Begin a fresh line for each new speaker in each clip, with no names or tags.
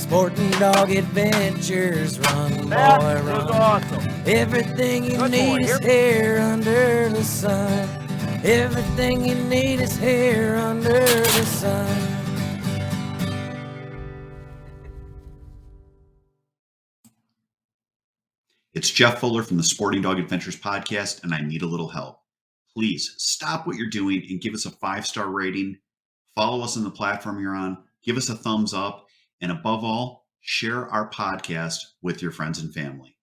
Sporting Dog Adventures, run, boy,
That
run.
was awesome.
Everything you
Good
need
boy.
is here under the sun. Everything you need is here under the sun.
It's Jeff Fuller from the Sporting Dog Adventures podcast, and I need a little help. Please stop what you're doing and give us a 5-star rating. Follow us on the platform you're on. Give us a thumbs up. And above all, share our podcast with your friends and family.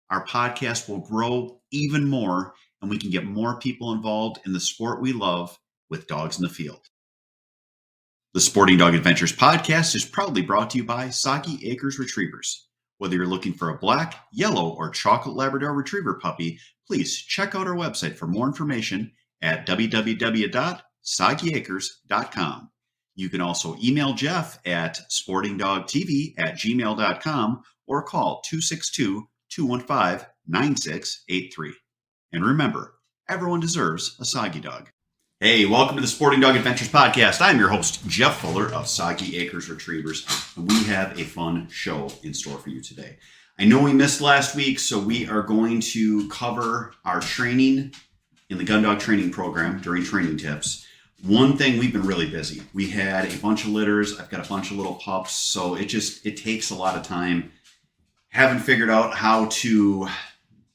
Our podcast will grow even more, and we can get more people involved in the sport we love with dogs in the field. The Sporting Dog Adventures podcast is proudly brought to you by Soggy Acres Retrievers. Whether you're looking for a black, yellow, or chocolate Labrador Retriever puppy, please check out our website for more information at www.soggyacres.com. You can also email Jeff at sportingdogtv@gmail.com or call 262-215-9683. And remember, everyone deserves a Soggy dog. Hey, welcome to the Sporting Dog Adventures podcast. I'm your host, Jeff Fuller of Soggy Acres Retrievers, and we have a fun show in store for you today. I know we missed last week, so we are going to cover our training in the Gundog Training program during training tips. One thing, we've been really busy. We had a bunch of litters. I've got a bunch of little pups, so it takes a lot of time. Haven't figured out how to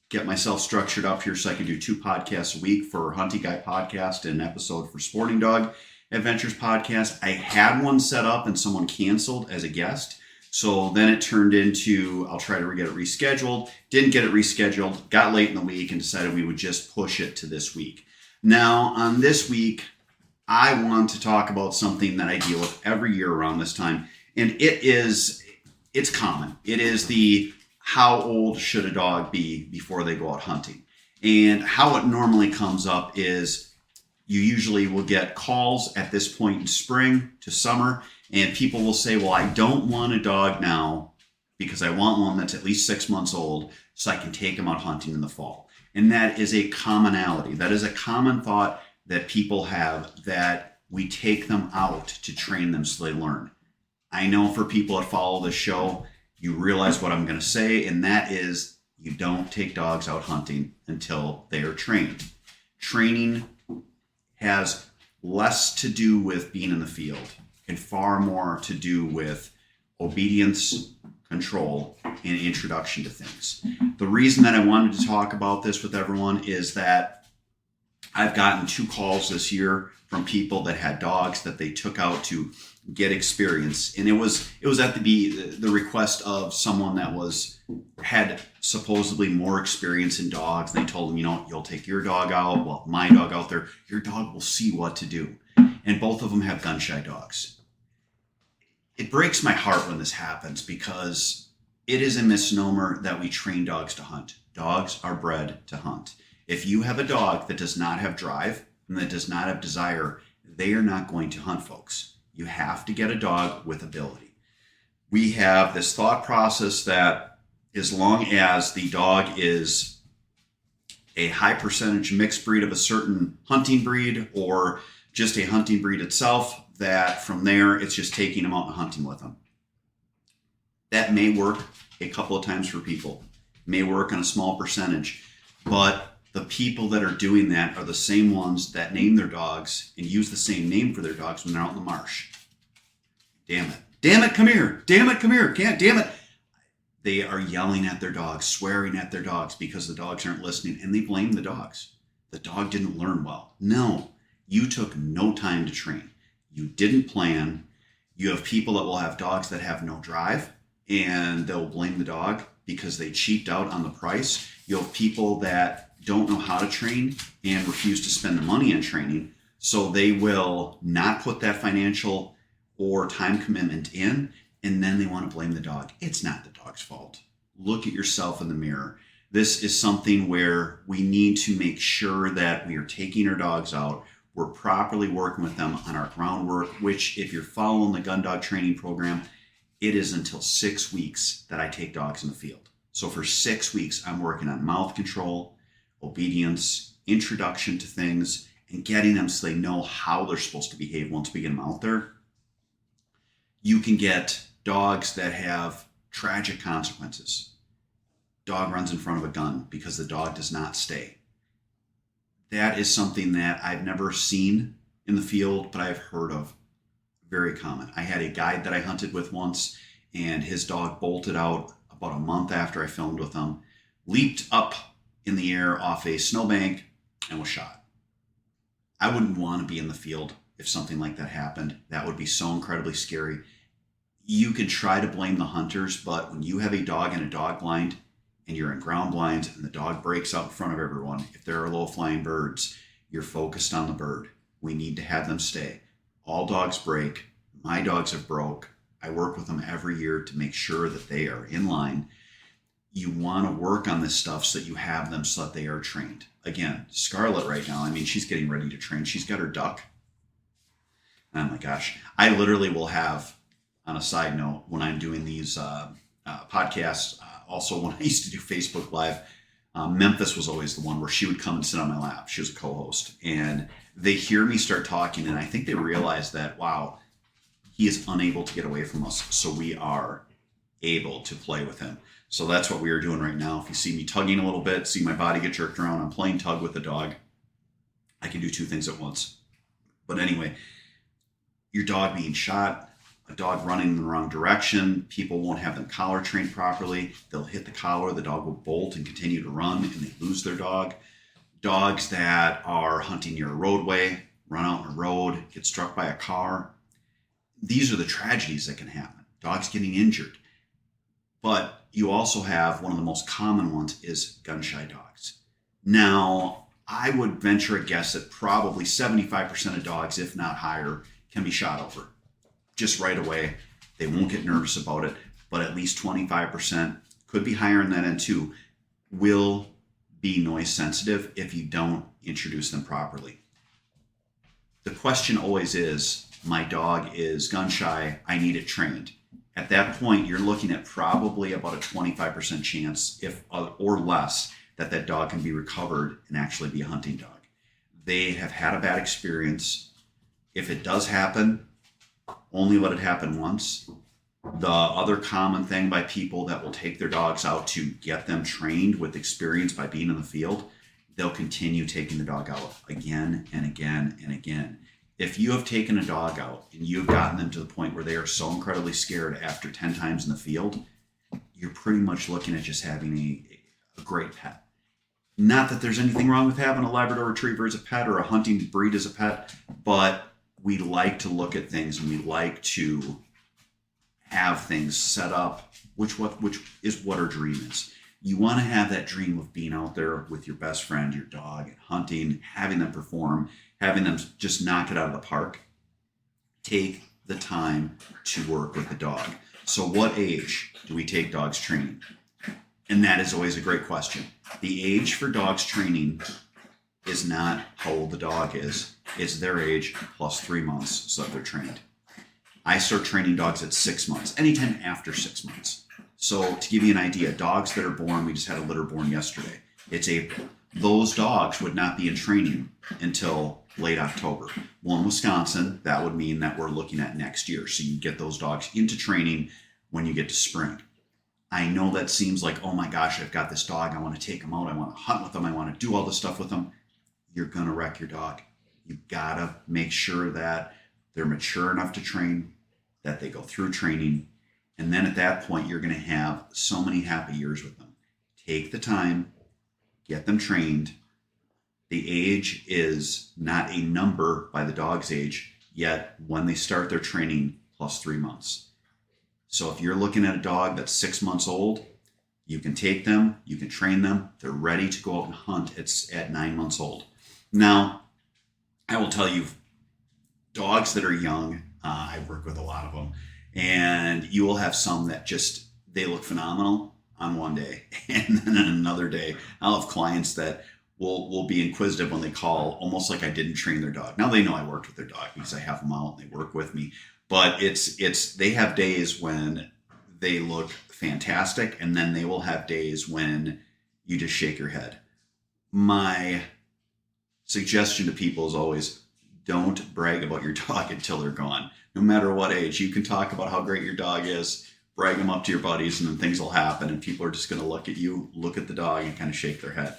get myself structured up here so I can do 2 podcasts a week for Hunting Guy podcast and an episode for Sporting Dog Adventures podcast. I had one set up and someone canceled as a guest. So then it turned into, I'll try to get it rescheduled. Didn't get it rescheduled, got late in the week and decided we would just push it to this week. Now on this week, I want to talk about something that I deal with every year around this time. And it's common. It is the how old should a dog be before they go out hunting? And how it normally comes up is you usually will get calls at this point in spring to summer, and people will say, well, I don't want a dog now because I want one that's at least 6 months old so I can take him out hunting in the fall. And that is a commonality. That is a common thought that people have, that we take them out to train them so they learn. I know for people that follow this show, you realize what I'm going to say, and that is you don't take dogs out hunting until they are trained. Training has less to do with being in the field and far more to do with obedience, control, and introduction to things. The reason that I wanted to talk about this with everyone is that I've gotten 2 calls this year from people that had dogs that they took out to get experience, and it was at the request of someone that had supposedly more experience in dogs. They told them, you'll take your dog out, well, my dog out there, your dog will see what to do. And both of them have gun-shy dogs. It breaks my heart when this happens because it is a misnomer that we train dogs to hunt. Dogs are bred to hunt. If you have a dog that does not have drive and that does not have desire, they are not going to hunt, folks. You have to get a dog with ability. We have this thought process that as long as the dog is a high percentage mixed breed of a certain hunting breed or just a hunting breed itself, that from there it's just taking them out and hunting with them. That may work a couple of times for people, may work on a small percentage, but the people that are doing that are the same ones that name their dogs and use the same name for their dogs when they're out in the marsh. Damn it. Damn it, come here. Damn it, come here. Can't, damn it. They are yelling at their dogs, swearing at their dogs because the dogs aren't listening, and they blame the dogs. The dog didn't learn well. No, you took no time to train. You didn't plan. You have people that will have dogs that have no drive, and they'll blame the dog because they cheaped out on the price. You have people that don't know how to train and refuse to spend the money on training, so they will not put that financial or time commitment in, and then they want to blame the dog. It's not the dog's fault. Look at yourself in the mirror. This is something where we need to make sure that we are taking our dogs out, we're properly working with them on our groundwork, which if you're following the Gundog Training program, it is until 6 weeks that I take dogs in the field. So for 6 weeks, I'm working on mouth control, obedience, introduction to things, and getting them so they know how they're supposed to behave once we get them out there. You can get Dogs that have tragic consequences. Dog runs in front of a gun because the dog does not stay. That is something that I've never seen in the field, but I've heard of. Very common. I had a guide that I hunted with once, and his dog bolted out about a month after I filmed with him, leaped up in the air off a snowbank, and was shot. I wouldn't want to be in the field if something like that happened. That would be so incredibly scary. You can try to blame the hunters, but when you have a dog in a dog blind and you're in ground blinds and the dog breaks out in front of everyone, if there are low flying birds, you're focused on the bird. We need to have them stay. All dogs break. My dogs have broke. I work with them every year to make sure that they are in line. You want to work on this stuff so that you have them so that they are trained. Again, Scarlett right now, I mean, she's getting ready to train. She's got her duck. Oh my gosh. I literally will have, on a side note, when I'm doing these podcasts, also when I used to do Facebook Live, Memphis was always the one where she would come and sit on my lap. She was a co-host. And they hear me start talking, and I think they realize that, wow, he is unable to get away from us. So we are able to play with him. So that's what we are doing right now. If you see me tugging a little bit, see my body get jerked around, I'm playing tug with the dog. I can do two things at once. But anyway, your dog being shot, a dog running in the wrong direction, people won't have them collar trained properly. They'll hit the collar, the dog will bolt and continue to run, and they lose their dog. Dogs that are hunting near a roadway, run out on a road, get struck by a car. These are the tragedies that can happen. Dogs getting injured. But you also have one of the most common ones is gun-shy dogs. Now, I would venture a guess that probably 75% of dogs, if not higher, can be shot over. Just right away. They won't get nervous about it, but at least 25%, could be higher in that end too, will be noise sensitive if you don't introduce them properly. The question always is, my dog is gun shy, I need it trained. At that point, you're looking at probably about a 25% chance, if or less, that dog can be recovered and actually be a hunting dog. They have had a bad experience. If it does happen, only let it happen once. The other common thing by people that will take their dogs out to get them trained with experience by being in the field, they'll continue taking the dog out again and again and again. If you have taken a dog out and you've gotten them to the point where they are so incredibly scared after 10 times in the field, you're pretty much looking at just having a great pet. Not that there's anything wrong with having a Labrador Retriever as a pet or a hunting breed as a pet, but we like to look at things and we like to have things set up, which is what our dream is. You want to have that dream of being out there with your best friend, your dog, and hunting, having them perform, having them just knock it out of the park. Take the time to work with the dog. So what age do we take dogs training? And that is always a great question. The age for dogs training is not how old the dog is. It's their age plus 3 months so that they're trained. I start training dogs at 6 months, anytime after 6 months. So to give you an idea, dogs that are born, we just had a litter born yesterday. It's April. Those dogs would not be in training until late October. Well, in Wisconsin, that would mean that we're looking at next year. So you get those dogs into training when you get to spring. I know that seems like, oh my gosh, I've got this dog. I want to take him out. I want to hunt with him. I want to do all this stuff with him. You're going to wreck your dog. You've got to make sure that they're mature enough to train, that they go through training. And then at that point, you're going to have so many happy years with them. Take the time, get them trained. The age is not a number by the dog's age, yet when they start their training, plus 3 months. So if you're looking at a dog that's 6 months old, you can take them, you can train them. They're ready to go out and hunt. It's at 9 months old. Now, I will tell you, dogs that are young, I work with a lot of them, and you will have some that just, they look phenomenal on one day. And then on another day, I'll have clients that will be inquisitive when they call, almost like I didn't train their dog. Now they know I worked with their dog because I have them out and they work with me. But they have days when they look fantastic, and then they will have days when you just shake your head. My suggestion to people is always, don't brag about your dog until they're gone. No matter what age, you can talk about how great your dog is, brag them up to your buddies, and then things will happen, and people are just going to look at you, look at the dog, and kind of shake their head.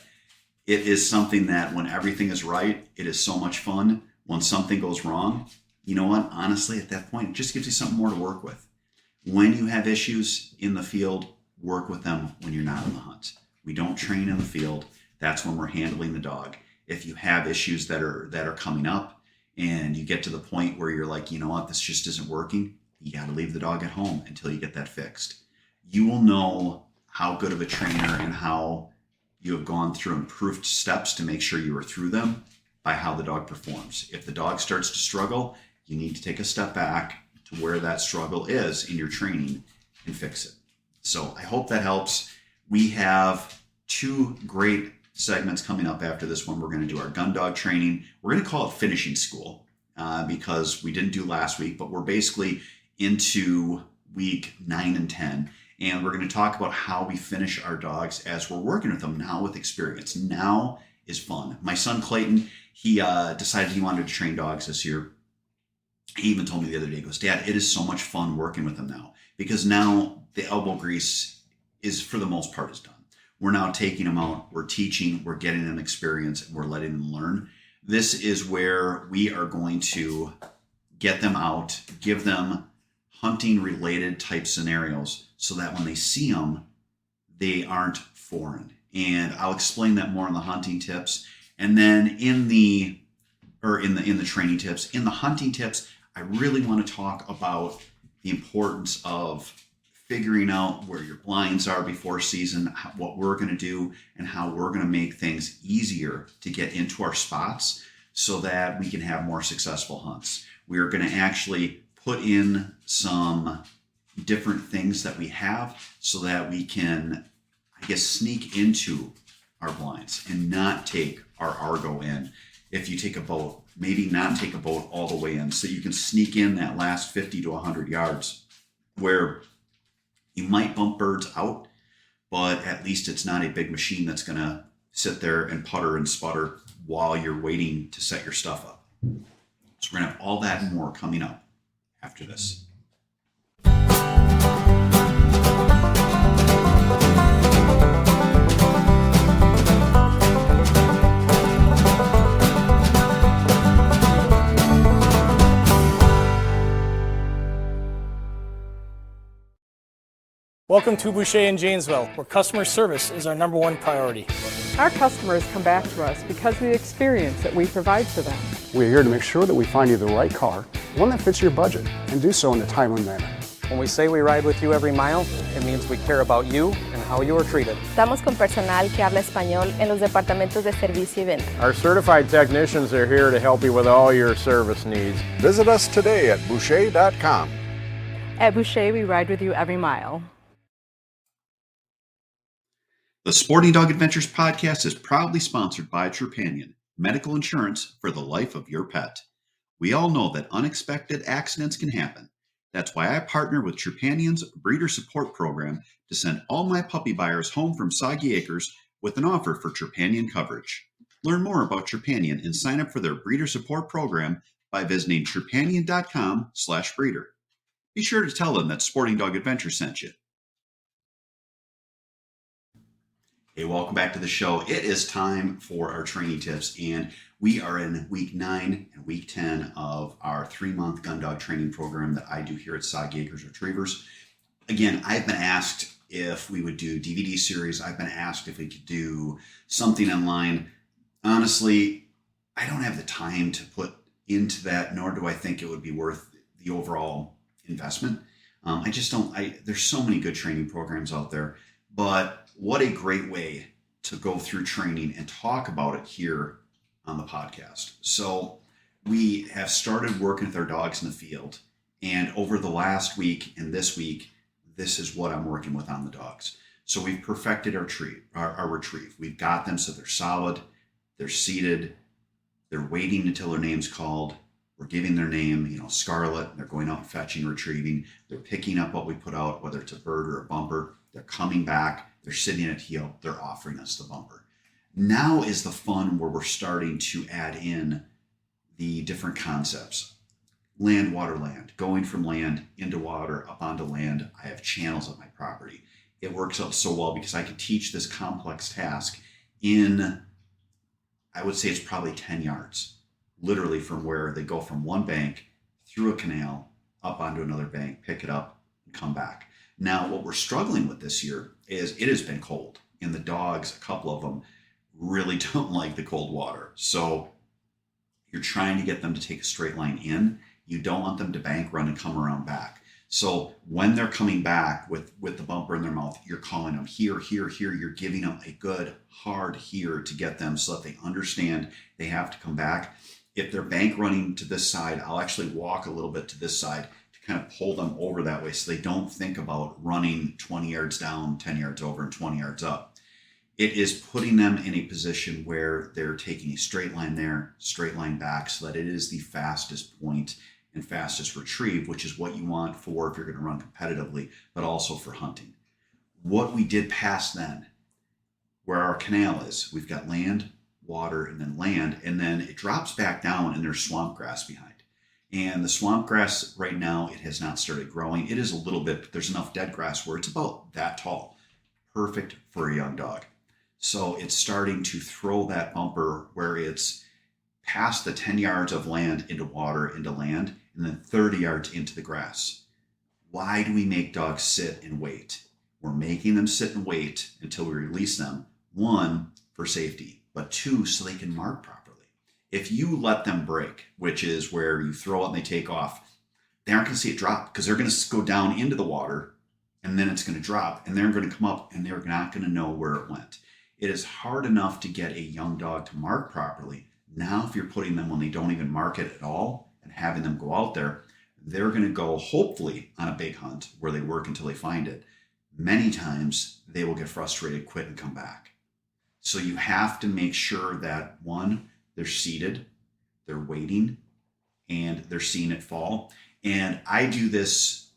It is something that when everything is right, it is so much fun. When something goes wrong, you know what? Honestly, at that point, it just gives you something more to work with. When you have issues in the field, work with them when you're not in the hunt. We don't train in the field. That's when we're handling the dog. If you have issues that are coming up and you get to the point where you're like, you know what, this just isn't working, you got to leave the dog at home until you get that fixed. You will know how good of a trainer and how you have gone through improved steps to make sure you are through them by how the dog performs. If the dog starts to struggle, you need to take a step back to where that struggle is in your training and fix it. So I hope that helps. We have 2 great segments coming up after this one. We're going to do our Gundog Training. We're going to call it Finishing School because we didn't do last week, but we're basically into week 9 and 10. And we're going to talk about how we finish our dogs as we're working with them now with experience. Now is fun. My son Clayton, he decided he wanted to train dogs this year. He even told me the other day, he goes, Dad, it is so much fun working with them now because now the elbow grease is, for the most part, is done. We're now taking them out, we're teaching, we're getting them experience, and we're letting them learn. This is where we are going to get them out, give them hunting-related type scenarios so that when they see them, they aren't foreign. And I'll explain that more in the hunting tips. And then in the training tips, in the hunting tips, I really want to talk about the importance of figuring out where your blinds are before season, what we're going to do, and how we're going to make things easier to get into our spots so that we can have more successful hunts. We are going to actually put in some different things that we have so that we can, I guess, sneak into our blinds and not take our Argo in. If you take a boat, maybe not take a boat all the way in so you can sneak in that last 50 to 100 yards where you might bump birds out, but at least it's not a big machine that's going to sit there and putter and sputter while you're waiting to set your stuff up. So we're going to have all that and more coming up after this.
Welcome to Boucher in Janesville, where customer service is our #1 priority.
Our customers come back to us because of the experience that we provide for them.
We're here to make sure that we find you the right car, one that fits your budget, and do so in a timely manner.
When we say we ride with you every mile, it means we care about you and how you are treated.
Estamos con personal que habla español en los departamentos de servicio y venta.
Our certified technicians are here to help you with all your service needs.
Visit us today at Boucher.com.
At Boucher, we ride with you every mile.
The Sporting Dog Adventures podcast is proudly sponsored by Trupanion, medical insurance for the life of your pet. We all know that unexpected accidents can happen. That's why I partner with Trupanion's breeder support program to send all my puppy buyers home from Soggy Acres with an offer for Trupanion coverage. Learn more about Trupanion and sign up for their breeder support program by visiting Trupanion.com/breeder. Be sure to tell them that Sporting Dog Adventures sent you. Hey, welcome back to the show. It is time for our training tips, and we are in week 9 and week 10 of our 3-month Gundog training program that I do here at Soggy Acres Retrievers. Again, I've been asked if we would do DVD series. I've been asked if we could do something online. Honestly, I don't have the time to put into that, nor do I think it would be worth the overall investment. I just don't. There's so many good training programs out there, but what a great way to go through training and talk about it here on the podcast. So we have started working with our dogs in the field, and over the last week and this week, this is what I'm working with on the dogs. So we've perfected our retrieve. We've got them so they're solid, they're seated, they're waiting until their name's called. We're giving their name, Scarlet. They're going out and fetching, retrieving. They're picking up what we put out, whether it's a bird or a bumper. They're coming back. They're sitting at heel. They're offering us the bumper. Now is the fun where we're starting to add in the different concepts. Land, water, land. Going from land into water, up onto land. I have channels on my property. It works out so well because I can teach this complex task in, I would say it's probably 10 yards. Literally from where they go from one bank through a canal, up onto another bank, pick it up, and come back. Now, what we're struggling with this year is it has been cold, and the dogs, a couple of them, really don't like the cold water. So you're trying to get them to take a straight line in. You don't want them to bank run and come around back. So when they're coming back with the bumper in their mouth, you're calling them here, here, here. You're giving them a good hard here to get them so that they understand they have to come back. If they're bank running to this side, I'll actually walk a little bit to this side to kind of pull them over that way so they don't think about running 20 yards down, 10 yards over, and 20 yards up. It is putting them in a position where they're taking a straight line there, straight line back, so that it is the fastest point and fastest retrieve, which is what you want for if you're going to run competitively, but also for hunting. What we did past then, where our canal is, we've got land, water, and then it drops back down and there's swamp grass behind. And the swamp grass right now, it has not started growing. It is a little bit, but there's enough dead grass where it's about that tall. Perfect for a young dog. So it's starting to throw that bumper where it's past the 10 yards of land into water, into land, and then 30 yards into the grass. Why do we make dogs sit and wait? We're making them sit and wait until we release them. One, for safety, but two, so they can mark properly. If you let them break, which is where you throw it and they take off, they aren't going to see it drop because they're going to go down into the water and then it's going to drop and they're going to come up and they're not going to know where it went. It is hard enough to get a young dog to mark properly. Now, if you're putting them when they don't even mark it at all and having them go out there, they're going to go hopefully on a big hunt where they work until they find it. Many times they will get frustrated, quit, and come back. So you have to make sure that one, they're seated, they're waiting, and they're seeing it fall. And I do this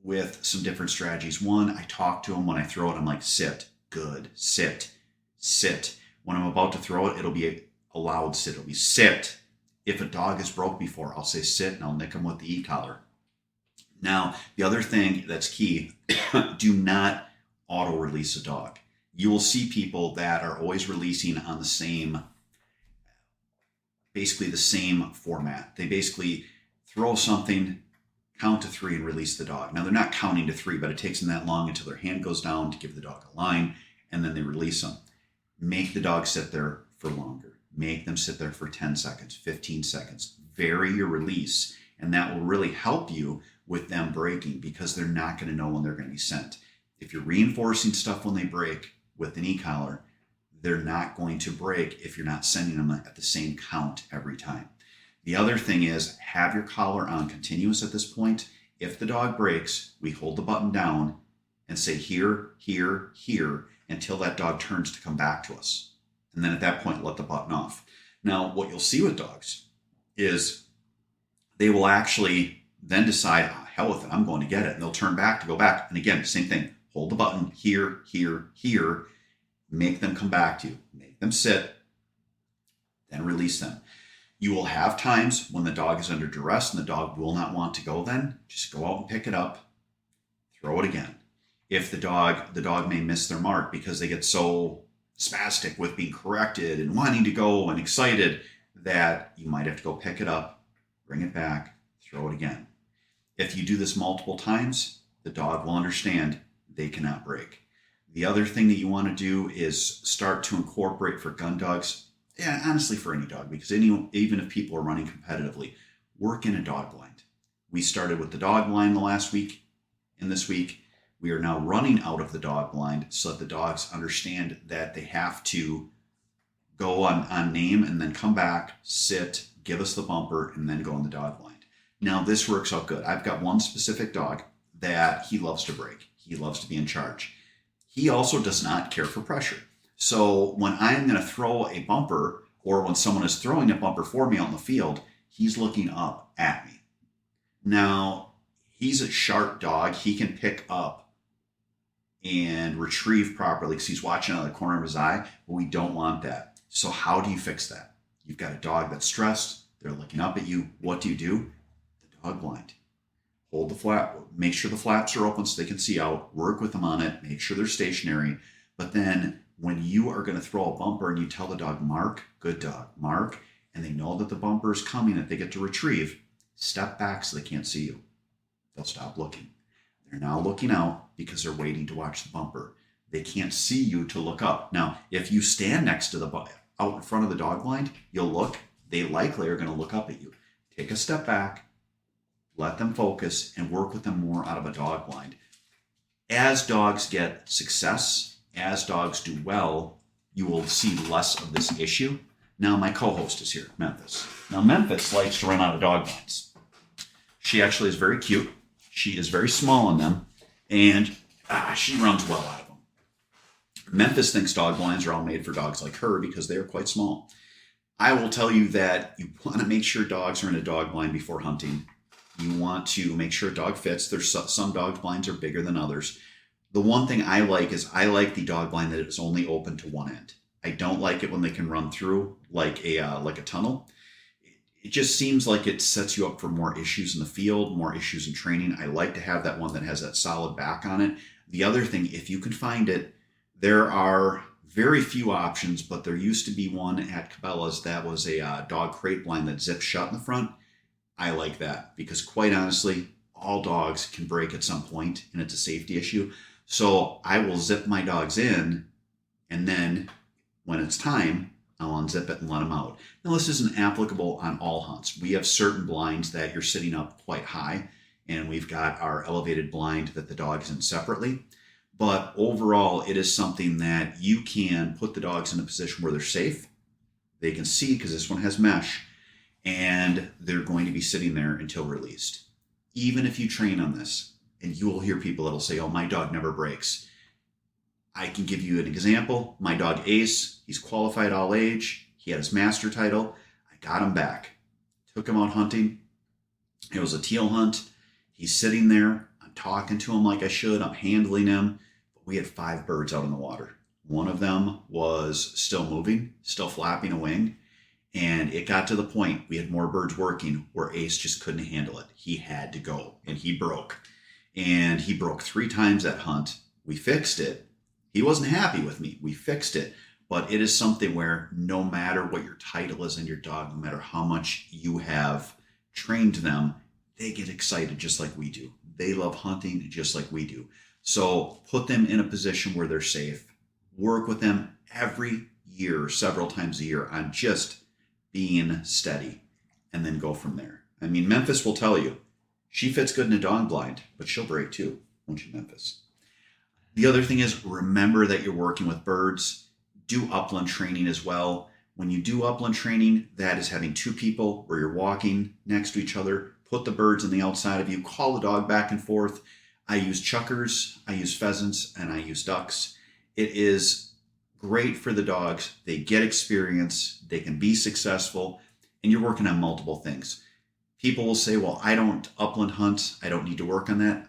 with some different strategies. One, I talk to them when I throw it. I'm like, sit, good, sit, sit. When I'm about to throw it, it'll be a loud sit. It'll be sit. If a dog is broke before, I'll say sit and I'll nick them with the e-collar. Now, the other thing that's key, do not auto-release a dog. You will see people that are always releasing on the same, basically the same format. They basically throw something, count to 3 and release the dog. Now, they're not counting to 3, but it takes them that long until their hand goes down to give the dog a line, and then they release them. Make the dog sit there for longer. Make them sit there for 10 seconds, 15 seconds. Vary your release, and that will really help you with them breaking because they're not going to know when they're going to be sent. If you're reinforcing stuff when they break with an e-collar, they're not going to break if you're not sending them at the same count every time. The other thing is have your collar on continuous at this point. If the dog breaks, we hold the button down and say here, here, here until that dog turns to come back to us. And then at that point, let the button off. Now, what you'll see with dogs is they will actually then decide, oh, hell with it, I'm going to get it. And they'll turn back to go back. And again, same thing. Hold the button here, here, here. Make them come back to you. Make them sit. Then release them. You will have times when the dog is under duress and the dog will not want to go then. Just go out and pick it up. Throw it again. If the dog may miss their mark because they get so spastic with being corrected and wanting to go and excited that you might have to go pick it up, bring it back, throw it again. If you do this multiple times, the dog will understand they cannot break. The other thing that you want to do is start to incorporate for gun dogs, yeah, honestly for any dog, because even if people are running competitively, work in a dog blind. We started with the dog blind the last week, and this week we are now running out of the dog blind so that the dogs understand that they have to go on name and then come back, sit, give us the bumper, and then go in the dog blind. Now, this works out good. I've got one specific dog that he loves to break. He loves to be in charge. He also does not care for pressure. So when I'm going to throw a bumper or when someone is throwing a bumper for me out in the field, he's looking up at me. Now, he's a sharp dog. He can pick up and retrieve properly because he's watching out of the corner of his eye, but we don't want that. So how do you fix that? You've got a dog that's stressed, They're looking up at you. What do? The dog blind. Hold the flap. Make sure the flaps are open so they can see out. Work with them on it. Make sure they're stationary. But then when you are going to throw a bumper and you tell the dog, mark, good dog, mark, and they know that the bumper is coming, that they get to retrieve, step back so they can't see you. They'll stop looking. They're now looking out because they're waiting to watch the bumper. They can't see you to look up. Now, if you stand next to out in front of the dog blind, you'll look. They likely are going to look up at you. Take a step back, let them focus, and work with them more out of a dog blind. As dogs get success, as dogs do well, you will see less of this issue. Now, my co-host is here, Memphis. Now, Memphis likes to run out of dog blinds. She actually is very cute. She is very small in them, and she runs well out of them. Memphis thinks dog blinds are all made for dogs like her because they are quite small. I will tell you that you want to make sure dogs are in a dog blind before hunting. You want to make sure a dog fits. There's some dog blinds are bigger than others. The one thing I like is I like the dog blind that is only open to one end. I don't like it when they can run through like a tunnel. It just seems like it sets you up for more issues in the field, more issues in training. I like to have that one that has that solid back on it. The other thing, if you can find it, there are very few options, but there used to be one at Cabela's that was a dog crate blind that zips shut in the front. I like that because quite honestly, all dogs can break at some point and it's a safety issue. So I will zip my dogs in, and then when it's time, I'll unzip it and let them out. Now, this isn't applicable on all hunts. We have certain blinds that you're sitting up quite high, and we've got our elevated blind that the dog is in separately. But overall, it is something that you can put the dogs in a position where they're safe. They can see because this one has mesh, and they're going to be sitting there until released. Even if you train on this, and you will hear people that'll say, oh, my dog never breaks. I can give you an example. My dog Ace, he's qualified all age. He had his master title. I got him back. Took him out hunting. It was a teal hunt. He's sitting there. I'm talking to him like I should. I'm handling him. But we had 5 birds out in the water. One of them was still moving, still flapping a wing. And it got to the point we had more birds working where Ace just couldn't handle it. He had to go, and he broke. And he broke 3 times that hunt. We fixed it. He wasn't happy with me. We fixed it. But it is something where no matter what your title is in your dog, no matter how much you have trained them, they get excited just like we do. They love hunting just like we do. So put them in a position where they're safe. Work with them every year, several times a year, on just being steady, and then go from there. I mean, Memphis will tell you, she fits good in a dog blind, but she'll break too, won't you, Memphis? The other thing is, remember that you're working with birds. Do upland training as well. When you do upland training, that is having 2 people where you're walking next to each other. Put the birds on the outside of you. Call the dog back and forth. I use chuckers, I use pheasants, and I use ducks. It is great for the dogs. They get experience. They can be successful. And you're working on multiple things. People will say, well, I don't upland hunt. I don't need to work on that.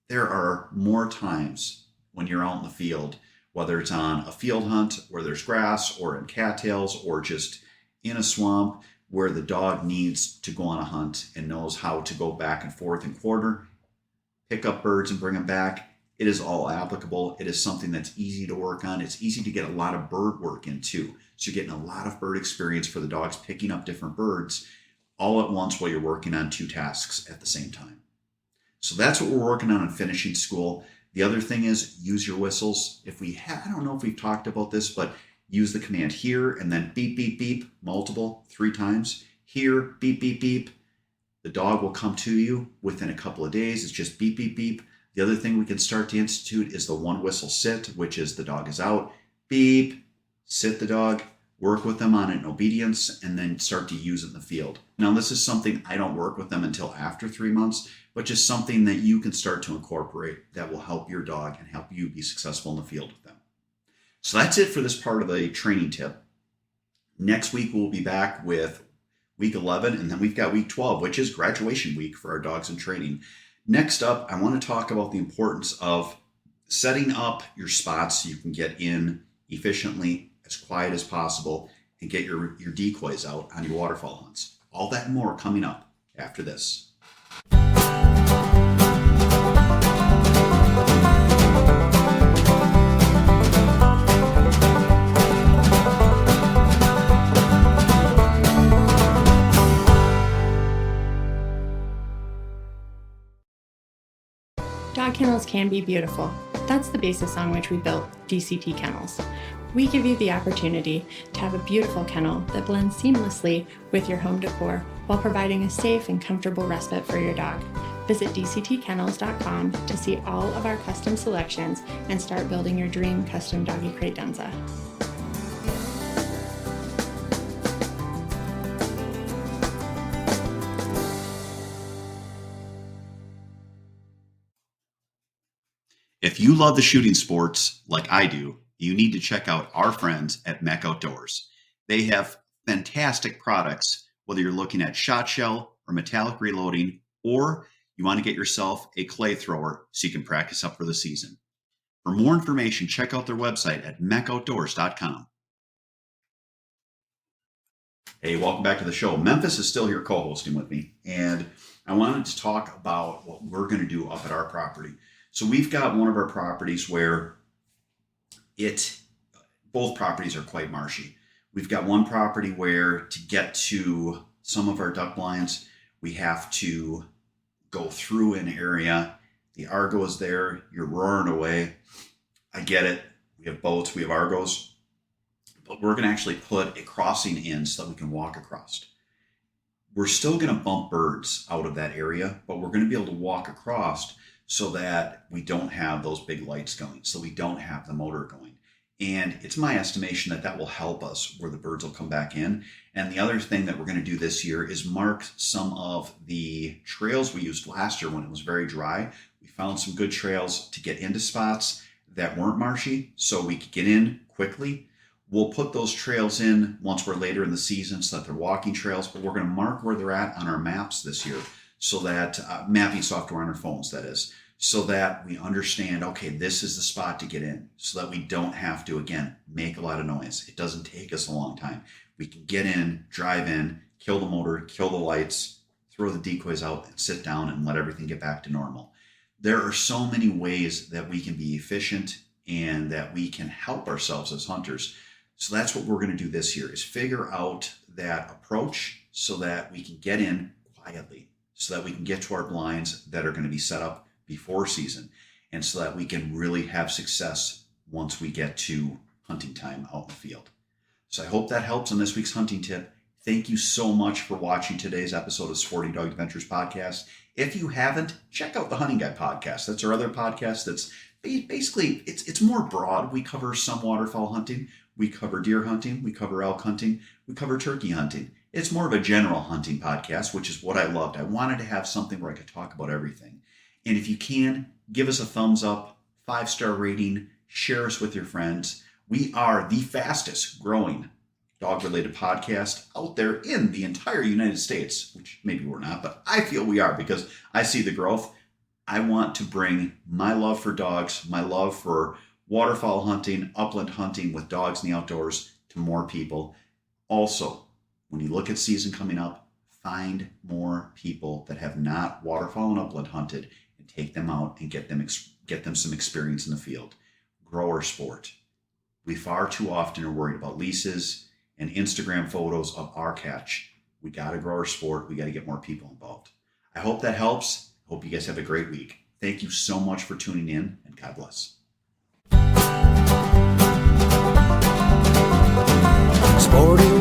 There are more times when you're out in the field, whether it's on a field hunt where there's grass or in cattails or just in a swamp where the dog needs to go on a hunt and knows how to go back and forth and quarter, pick up birds and bring them back. It is all applicable. It is something that's easy to work on. It's easy to get a lot of bird work in too. So you're getting a lot of bird experience for the dogs, picking up different birds all at once while you're working on 2 tasks at the same time. So that's what we're working on in finishing school. The other thing is use your whistles. I don't know if we've talked about this, but use the command here and then beep, beep, beep, multiple, 3 times. Here, beep, beep, beep. The dog will come to you within a couple of days. It's just beep, beep, beep. The other thing we can start to institute is the 1 whistle sit, which is the dog is out. Beep, sit the dog, work with them on it in obedience, and then start to use it in the field. Now, this is something I don't work with them until after 3 months, but just something that you can start to incorporate that will help your dog and help you be successful in the field with them. So that's it for this part of the training tip. Next week, we'll be back with week 11, and then we've got week 12, which is graduation week for our dogs in training. Next up, I want to talk about the importance of setting up your spots so you can get in efficiently, as quiet as possible, and get your decoys out on your waterfowl hunts. All that and more coming up after this.
Dog kennels can be beautiful. That's the basis on which we built DCT Kennels. We give you the opportunity to have a beautiful kennel that blends seamlessly with your home decor while providing a safe and comfortable respite for your dog. Visit dctkennels.com to see all of our custom selections and start building your dream custom doggy credenza.
If you love the shooting sports like I do, you need to check out our friends at Mech Outdoors. They have fantastic products, whether you're looking at shot shell or metallic reloading, or you want to get yourself a clay thrower so you can practice up for the season. For more information, check out their website at mechoutdoors.com. Hey, welcome back to the show. Memphis is still here co-hosting with me, and I wanted to talk about what we're going to do up at our property. So we've got one of our properties where both properties are quite marshy. We've got one property where to get to some of our duck blinds, we have to go through an area. The Argo is there. You're roaring away. I get it. We have boats. We have Argos. But we're going to actually put a crossing in so that we can walk across. We're still going to bump birds out of that area, but we're going to be able to walk across so that we don't have those big lights going, so we don't have the motor going. And it's my estimation that will help us where the birds will come back in. And the other thing that we're going to do this year is mark some of the trails we used last year when it was very dry. We found some good trails to get into spots that weren't marshy so we could get in quickly. We'll put those trails in once we're later in the season so that they're walking trails, but we're going to mark where they're at on our maps this year so that, mapping software on our phones, that is, so that we understand, okay, this is the spot to get in, so that we don't have to, again, make a lot of noise. It doesn't take us a long time. We can get in, drive in, kill the motor, kill the lights, throw the decoys out, and sit down and let everything get back to normal. There are so many ways that we can be efficient and that we can help ourselves as hunters. So that's what we're going to do this year, is figure out that approach so that we can get in quietly, so that we can get to our blinds that are going to be set up before season, and so that we can really have success once we get to hunting time out in the field. So I hope that helps on this week's hunting tip. Thank you so much for watching today's episode of Sporting Dog Adventures Podcast. If you haven't, check out the Hunting Guy Podcast. That's our other podcast that's basically, it's more broad. We cover some waterfowl hunting. We cover deer hunting. We cover elk hunting. We cover turkey hunting. It's more of a general hunting podcast, which is what I loved. I wanted to have something where I could talk about everything. And if you can, give us a thumbs up, 5-star rating, share us with your friends. We are the fastest growing dog-related podcast out there in the entire United States, which maybe we're not, but I feel we are because I see the growth. I want to bring my love for dogs, my love for waterfowl hunting, upland hunting with dogs in the outdoors to more people. Also, when you look at season coming up, find more people that have not waterfowl and upland hunted and take them out and get them some experience in the field. Grow our sport. We far too often are worried about leases and Instagram photos of our catch. We got to grow our sport. We got to get more people involved. I hope that helps. Hope you guys have a great week. Thank you so much for tuning in, and God bless.
Sporting